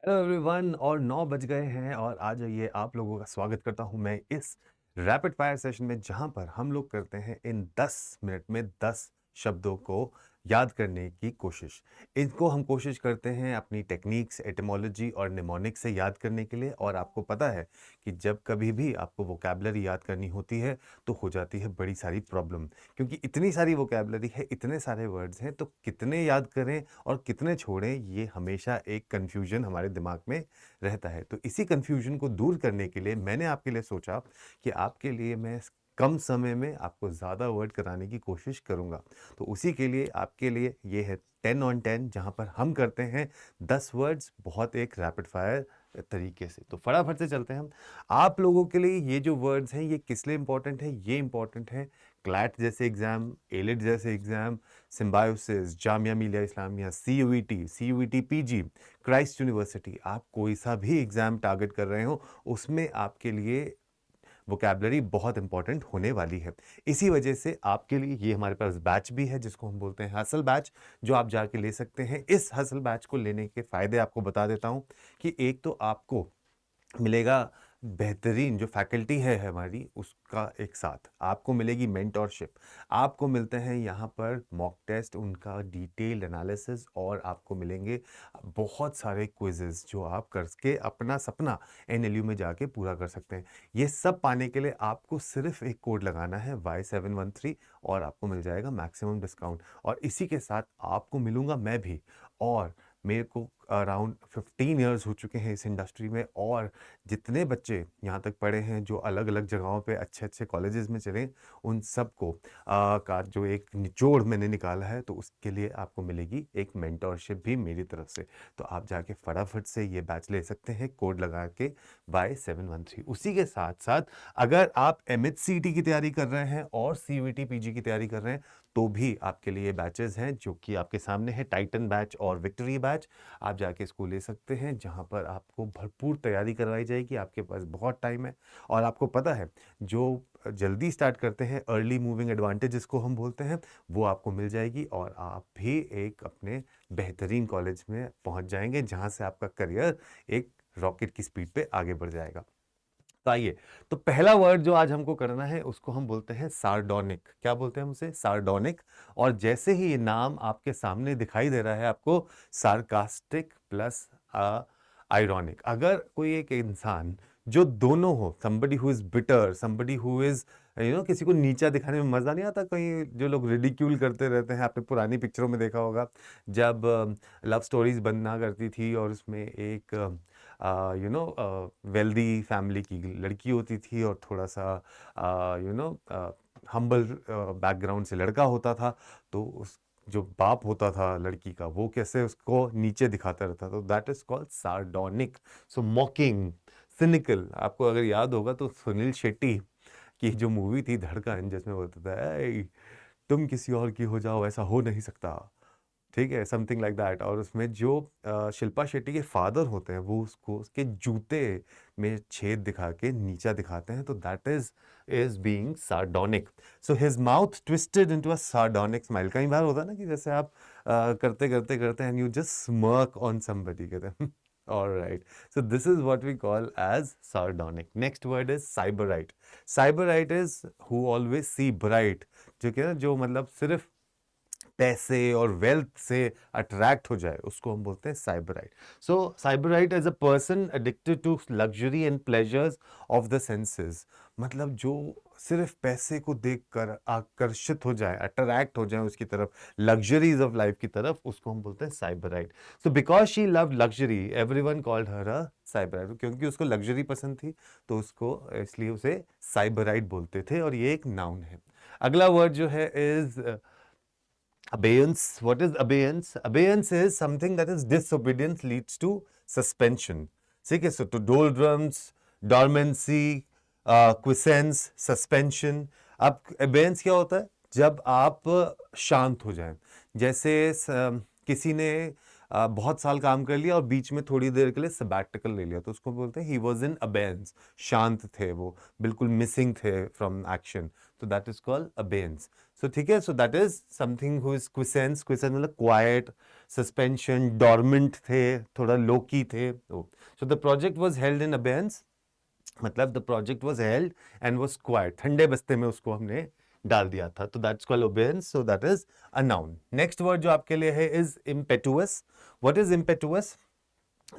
Hello everyone, और 9 बज गए हैं और आ जाइए, आप लोगों का स्वागत करता हूं मैं इस रैपिड फायर सेशन में, जहां पर हम लोग करते हैं इन 10 मिनट में 10 शब्दों को याद करने की कोशिश। इनको हम कोशिश करते हैं अपनी टेक्निक्स, एटिमोलॉजी और निमोनिक्स से याद करने के लिए। और आपको पता है कि जब कभी भी आपको वोकैबुलरी याद करनी होती है तो हो जाती है बड़ी सारी प्रॉब्लम, क्योंकि इतनी सारी वोकैबुलरी है, इतने सारे वर्ड्स हैं, तो कितने याद करें और कितने छोड़ें, ये हमेशा एक कन्फ्यूजन हमारे दिमाग में रहता है। तो इसी कन्फ्यूजन को दूर करने के लिए मैंने आपके लिए सोचा कि आपके लिए मैं कम समय में आपको ज़्यादा वर्ड कराने की कोशिश करूंगा। तो उसी के लिए आपके लिए ये है 10 ऑन 10, जहां पर हम करते हैं 10 वर्ड्स बहुत एक रैपिड फायर तरीके से। तो फटाफट से चलते हैं हम। आप लोगों के लिए ये जो वर्ड्स हैं ये किस लिए इंपॉर्टेंट है? ये इंपॉर्टेंट है क्लैट जैसे एग्जाम, एलिट जैसे exam, symbiosis, Jamia Millia Islamia, CUET, CUET PG, Christ university, आप कोई सा भी एग्जाम टारगेट कर रहे हो, उसमें आपके लिए वोकैबुलरी बहुत इंपॉर्टेंट होने वाली है। इसी वजह से आपके लिए ये हमारे पास बैच भी है, जिसको हम बोलते हैं हसल बैच, जो आप जाके ले सकते हैं। इस हसल बैच को लेने के फायदे आपको बता देता हूं कि एक तो आपको मिलेगा बेहतरीन जो फैकल्टी है हमारी, उसका एक साथ आपको मिलेगी मेंटोरशिप। आपको मिलते हैं यहाँ पर मॉक टेस्ट, उनका डिटेल्ड एनालिसिस, और आपको मिलेंगे बहुत सारे क्विजेस जो आप करके अपना सपना एनएलयू में जाके पूरा कर सकते हैं। ये सब पाने के लिए आपको सिर्फ एक कोड लगाना है Y713, और आपको मिल जाएगा मैक्सिमम डिस्काउंट। और इसी के साथ आपको मिलूंगा मैं भी, और मेरे को अराउंड 15 ईयर्स हो चुके हैं इस इंडस्ट्री में, और जितने बच्चे यहाँ तक पढ़े हैं जो अलग अलग जगहों पे अच्छे अच्छे कॉलेजेस में चले, उन सबको का जो एक निचोड़ मैंने निकाला है, तो उसके लिए आपको मिलेगी एक मेंटोरशिप भी मेरी तरफ से। तो आप जाके फटाफट से ये बैच ले सकते हैं कोड लगा के Y713। उसी के साथ साथ अगर आप MHCT की तैयारी कर रहे हैं और CUET PG की तैयारी कर रहे हैं, तो भी आपके लिए बैचेस हैं जो कि आपके सामने है, टाइटन बैच और विक्ट्री बैच। आप जाके इसको ले सकते हैं, जहां पर आपको भरपूर तैयारी करवाई जाएगी, आपके पास बहुत टाइम है। और आपको पता है, जो जल्दी स्टार्ट करते हैं, अर्ली मूविंग एडवांटेज जिसको हम बोलते हैं, वो आपको मिल जाएगी, और आप भी एक अपने बेहतरीन कॉलेज में पहुंच जाएंगे, जहां से आपका करियर एक रॉकेट की स्पीड पे आगे बढ़ जाएगा। तो आइए, तो पहला वर्ड जो आज हमको करना है उसको हम बोलते हैं सार्डोनिक। क्या बोलते हैं हम उसे? सार्डोनिक। और जैसे ही ये नाम आपके सामने दिखाई दे रहा है आपको, सार्कास्टिक प्लस आयरॉनिक। अगर कोई एक इंसान जो दोनों हो, somebody who is bitter, somebody who is किसी को नीचा दिखाने में मजा नहीं आता, कहीं जो लोग रिडिक्यूल करते रहते हैं, आपने पुरानी पिक्चरों में देखा होगा, जब लव स्टोरीज बनना करती थी और उसमें एक वेल्दी फैमिली की लड़की होती थी और थोड़ा सा हम्बल बैकग्राउंड से लड़का होता था, तो उस जो बाप होता था लड़की का, वो कैसे उसको नीचे दिखाता रहता, तो that is called sardonic. So mocking, cynical. आपको अगर याद होगा तो सुनील शेट्टी की जो मूवी थी धड़कन, जिसमें बोलता था, "ऐ, तुम किसी और की हो जाओ, ऐसा हो नहीं सकता", ठीक है, समथिंग लाइक दैट। और उसमें जो शिल्पा शेट्टी के फादर होते हैं, वो उसको उसके जूते में छेद दिखा के नीचा दिखाते हैं, तो that is being sardonic. So his mouth twisted into a sardonic smile. कई बार होता है ना कि जैसे आप करते करते करते and you just smirk on somebody, कहते हैं। Alright, so this is what we call as sardonic. Next word is sybarite. Sybarite is who always see bright, जो कि ना, जो मतलब सिर्फ पैसे और वेल्थ से अट्रैक्ट हो जाए, उसको हम बोलते हैं sybarite. So sybarite as a person addicted to luxury and pleasures of the senses. मतलब जो सिर्फ पैसे को देखकर आकर्षित हो जाए, अट्रैक्ट हो जाए उसकी तरफ, लग्जरीज ऑफ लाइफ की तरफ, उसको हम बोलते हैं sybarite. So because she love luxury, everyone called her a sybarite. क्योंकि उसको लग्जरी पसंद थी, तो उसको इसलिए उसे साइबराइट बोलते थे, और ये एक नाउन है। अगला वर्ड जो है is abeyance. What is abeyance? Abeyance is something that is disobedience leads to suspension. ठीक है, so to doldrums, dormancy, quiescence, suspension. अब abeyance क्या होता है? जब आप शांत हो जाएं। जैसे किसी ने बहुत साल काम कर लिया और बीच में थोड़ी देर के लिए सबैटिकल ले लिया, तो उसको बोलते हैं ही वॉज इन अबेयंस। शांत थे वो, बिल्कुल मिसिंग थे फ्रॉम एक्शन, तो that is called abeyance. So ठीक है, so that is something who is quiescence, quiescence मतलब क्वाइट, सस्पेंशन, डॉर्मेंट थे, थोड़ा लोकी थे। So the project was held in abeyance, मतलब the project was held and was quiet, ठंडे बस्ते में उसको हमने डाल दिया था, तो that's called abeyance, so that is a noun. Next word जो आपके लिए है इज इम्पेटुअस। What is impetuous?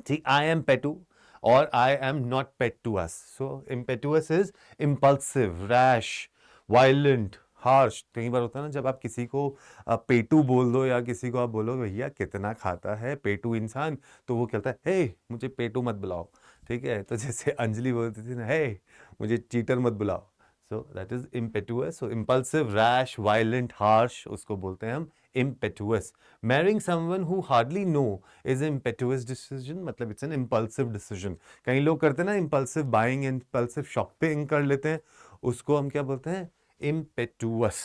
ठीक, आई एम पेटू और आई एम नॉट पेटुअस। So impetuous is impulsive, rash, violent, harsh. कई बार होता है ना, जब आप किसी को पेटू बोल दो या किसी को आप बोलो भैया कितना खाता है पेटू इंसान, तो वो कहता है हे मुझे पेटू मत बुलाओ। ठीक है, तो जैसे अंजलि बोलती थी ना, हे मुझे चीटर मत बुलाओ। सो that is इम्पेटुअस। So impulsive, rash, violent, harsh, उसको बोलते हैं हम impetuous. Marrying someone who hardly know is an impetuous decision, मतलब it's an impulsive decision. कई लोग करते हैं ना impulsive buying, impulsive shopping कर लेते हैं, उसको हम क्या बोलते हैं? Impetuous.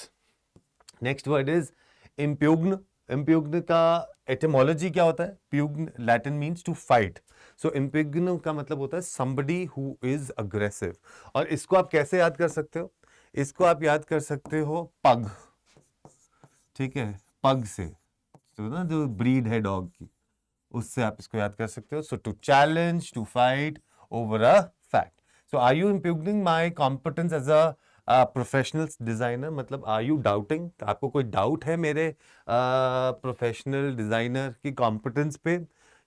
Next word is impugn. Impugn का etymology क्या होता है? Pugn Latin means to fight. So impugn का मतलब होता है somebody who is aggressive. और इसको आप कैसे याद कर सकते हो? इसको आप याद कर सकते हो पग, ठीक है, पग से, तो ना जो ब्रीड है डॉग की, उससे आप इसको याद कर सकते हो। So to challenge, to fight over a fact. So are you impugning my competence as a professional designer, मतलब आर यू डाउटिंग, आपको कोई डाउट है मेरे प्रोफेशनल डिजाइनर की कॉम्पिटेंस पे?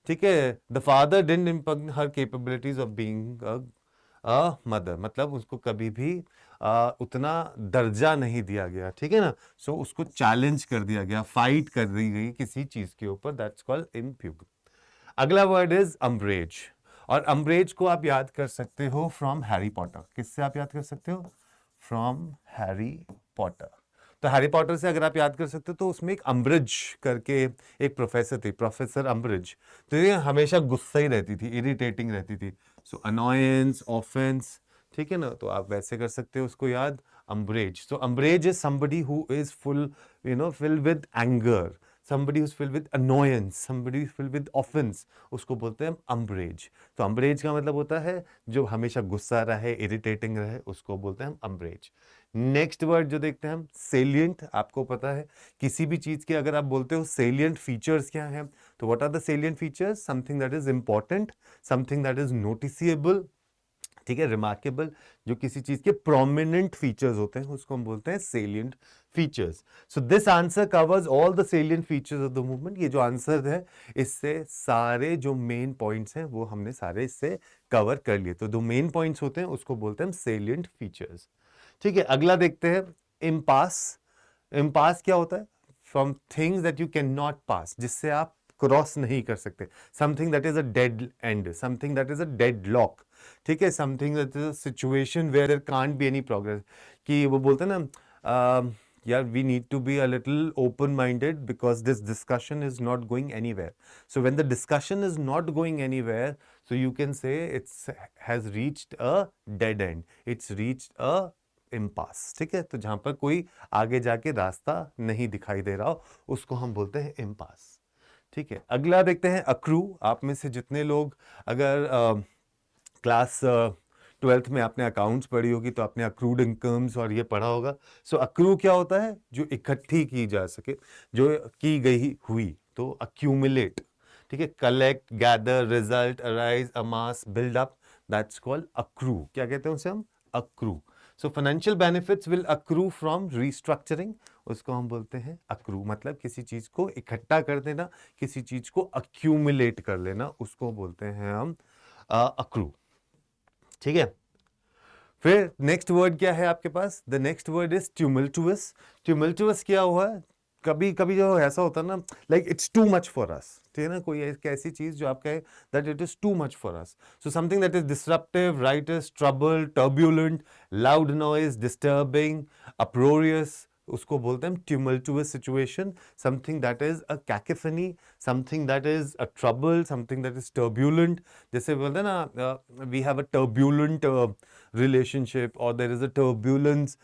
ठीक है, the father didn't impugn her capabilities of being a mother, मतलब उसको कभी भी उतना दर्जा नहीं दिया गया, ठीक है ना। सो उसको चैलेंज कर दिया गया, फाइट कर दी गई किसी चीज के ऊपर, दैट्स कॉल्ड इम्प्यूग। अगला वर्ड इज अम्ब्रेज, और अम्ब्रेज को आप याद कर सकते हो फ्रॉम हैरी पॉटर। किससे आप याद कर सकते हो? From Harry Potter. तो हैरी पॉटर से अगर आप याद कर सकते हो तो उसमें एक अम्ब्रिज करके एक प्रोफेसर थी, प्रोफेसर अम्ब्रिज। तो ये हमेशा गुस्सा ही रहती थी, इरिटेटिंग रहती थी। सो अनॉयंस, ऑफेंस, ठीक है ना, तो आप वैसे कर सकते हो उसको याद, umbrage. So umbrage is somebody who is full, filled with anger, somebody who's filled with annoyance, somebody who's filled with offense, उसको बोलते हैं हम अम्ब्रेज। तो अम्ब्रेज का मतलब होता है जो हमेशा गुस्सा रहे, इरिटेटिंग रहे, उसको बोलते हैं हम अम्ब्रेज। नेक्स्ट वर्ड जो देखते हैं हम, सेलियंट। आपको पता है किसी भी चीज के अगर आप बोलते हो सेलियंट फीचर्स क्या हैं, तो what are the salient features? Something that is important, something that is noticeable, ठीक है, रिमार्केबल, जो किसी चीज के प्रोमिनेंट फीचर्स होते हैं उसको हम बोलते हैं salient features. So this answer covers all the salient features of the movement. ये जो आंसर है इससे सारे जो मेन पॉइंट्स हैं वो हमने सारे इससे कवर कर लिए। तो जो मेन पॉइंट्स होते हैं उसको बोलते हैं हम सेलियंट फीचर्स। ठीक है, अगला देखते हैं इम्पास। इम्पास क्या होता है? From things that you can not pass, जिससे आप क्रॉस नहीं कर सकते। Something that is a dead end, something that is a dead lock, ठीक है, something that is a situation where there can't be any progress. कि वो बोलते हैं ना, यार we need to be a little open minded because this discussion is not going anywhere. So when the discussion is not going anywhere, so you can say it's has reached a dead end, it's reached a impasse, ठीक है। तो जहां पर कोई आगे जाके रास्ता नहीं दिखाई दे रहा हो उसको हम बोलते हैं impasse, ठीक है। अगला देखते हैं अक्रू। आप में से जितने लोग अगर क्लास ट्वेल्थ में आपने अकाउंट्स पढ़ी होगी तो आपने अक्रूड इनकम्स और ये पढ़ा होगा। सो अक्रू क्या होता है? जो इकट्ठी की जा सके, जो की गई हुई, तो अक्यूमुलेट, ठीक है, collect, gather, result, arise, amass, build up, that's called accrue. क्या कहते हैं उसे हम? Accrue. So financial benefits will accrue from restructuring, उसको हम बोलते हैं अक्रू, मतलब किसी चीज को इकट्ठा कर देना, किसी चीज को अक्यूमुलेट कर लेना, उसको बोलते हैं हम अक्रू, ठीक है। फिर नेक्स्ट वर्ड क्या है आपके पास? The next word is tumultuous. Tumultuous क्या हुआ? कभी कभी जो ऐसा होता है ना, like it's too much for us, ठीक है ना, कोई एक ऐसी चीज जो आप कहे that it is too much for us. So something that is disruptive, riotous, trouble, turbulent, loud noise, disturbing, uproarious, उसको बोलते हैं tumultuous situation. Something that is a cacophony, something that is a trouble, something that is turbulent. जैसे बोलते हैं ना, we have a turbulent relationship, or there is a turbulence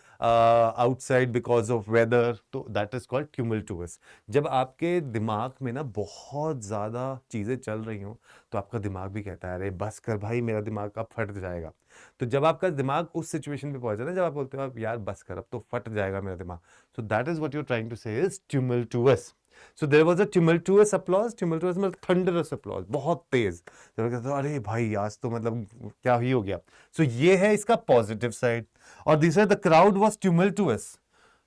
outside because of weather, तो that is called tumultuous। जब आपके दिमाग में ना बहुत ज़्यादा चीज़ें चल रही हों तो आपका दिमाग भी कहता है अरे बस कर भाई, मेरा दिमाग अब फट जाएगा। तो जब आपका दिमाग उस सिचुएशन पे पहुंच जाता है, जब आप बोलते हो यार बस कर अब तो फट जाएगा मेरा दिमाग, So that is what you're trying to say is tumultuous. So there was a tumultuous applause. Tumultuous मतलब thunderous applause, बहुत तेज. तो मैं कहता हूँ अरे भाई आज तो मतलब क्या ही हो गया. So ये है इसका पॉजिटिव साइड. और दूसरा द क्राउड वॉज tumultuous.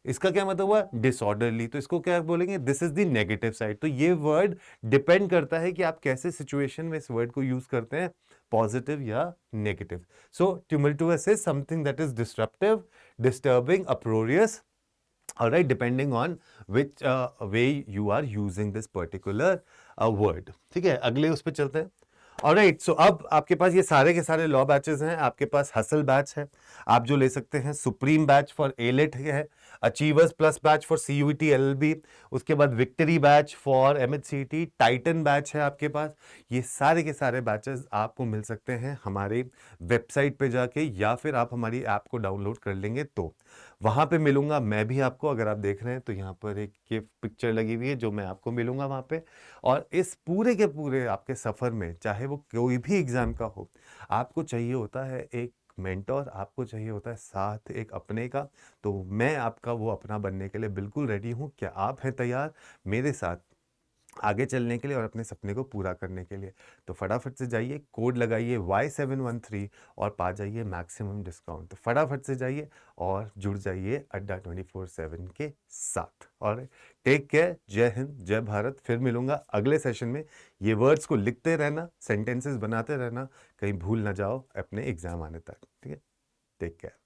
इसका क्या मतलब हुआ डिसऑर्डरली. तो इसको क्या बोलेंगे this is the negative side. तो ये वर्ड डिपेंड करता है कि आप कैसे सिचुएशन में इस वर्ड को यूज करते हैं, पॉजिटिव या negative. So tumultuous is something that is disruptive, disturbing, uproarious. All right, depending on which way you are using this particular word. ठीक है, अगले उस पर चलते हैं. ऑलराइट, सो अब आपके पास ये सारे के सारे लॉ बैचेस हैं. आपके पास हसल बैच है, आप जो ले सकते हैं. सुप्रीम बैच फॉर एलेट है. Achievers plus batch for CUET LLB. उसके बाद victory batch for MHCET. Titan batch है आपके पास. ये सारे के सारे बैचेस आपको मिल सकते हैं हमारे वेबसाइट पे जाके, या फिर आप हमारी ऐप को डाउनलोड कर लेंगे तो वहां पे मिलूंगा मैं भी आपको. अगर आप देख रहे हैं तो यहाँ पर एक ये पिक्चर लगी हुई है जो मैं आपको मिलूंगा वहां पे. और इस पूरे के पूरे आपके सफर में, चाहे वो कोई भी एग्जाम का हो, आपको चाहिए होता है एक मेंटोर, आपको चाहिए होता है साथ एक अपने का. तो मैं आपका वो अपना बनने के लिए बिल्कुल रेडी हूं. क्या आप हैं तैयार मेरे साथ आगे चलने के लिए और अपने सपने को पूरा करने के लिए? तो फटाफट से जाइए, कोड लगाइए Y713 और पा जाइए मैक्सिमम डिस्काउंट. तो फटाफट से जाइए और जुड़ जाइए अड्डा 24/7 के साथ. और टेक केयर. जय हिंद, जय भारत. फिर मिलूंगा अगले सेशन में. ये वर्ड्स को लिखते रहना, सेंटेंसेस बनाते रहना, कहीं भूल ना जाओ अपने एग्जाम आने तक. ठीक है, टेक केयर.